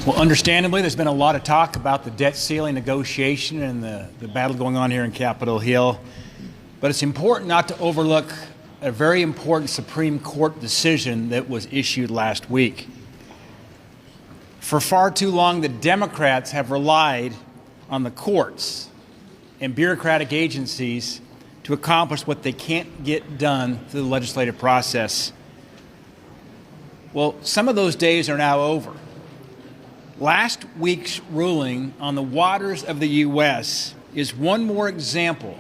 Well, understandably, there's been a lot of talk about the debt ceiling negotiation and the battle going on here in Capitol Hill. But it's important not to overlook a very important Supreme Court decision that was issued last week. For far too long, the Democrats have relied on the courts and bureaucratic agencies to accomplish what they can't get done through the legislative process. Well, some of those days are now over. Last week's ruling on the waters of the U.S. is one more example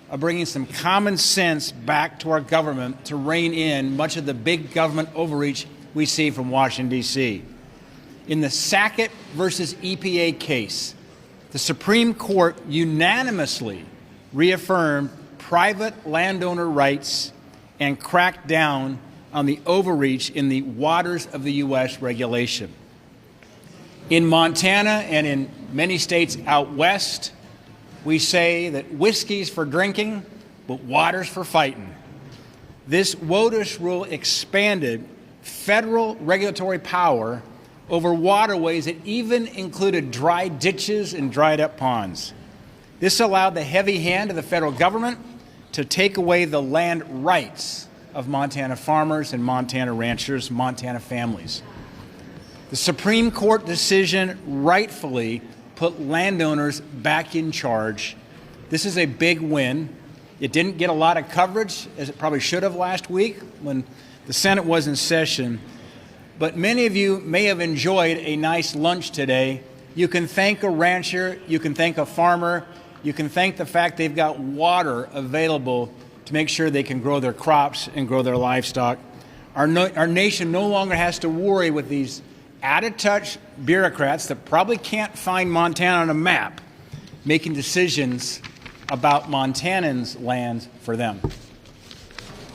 of bringing some common sense back to our government to rein in much of the big government overreach we see from Washington, D.C. In the Sackett versus EPA case, the Supreme Court unanimously reaffirmed private landowner rights and cracked down on the overreach in the waters of the U.S. regulation. In Montana and in many states out west, we say that whiskey's for drinking, but water's for fighting. This WOTUS rule expanded federal regulatory power over waterways that even included dry ditches and dried up ponds. This allowed the heavy hand of the federal government to take away the land rights of Montana farmers and Montana ranchers, Montana families. The Supreme Court decision rightfully put landowners back in charge. This is a big win. It didn't get a lot of coverage, as it probably should have last week when the Senate was in session. But many of you may have enjoyed a nice lunch today. You can thank a rancher, you can thank a farmer, you can thank the fact they've got water available to make sure they can grow their crops and grow their livestock. Our nation no longer has to worry with these out-of-touch bureaucrats that probably can't find Montana on a map making decisions about Montanans' lands for them.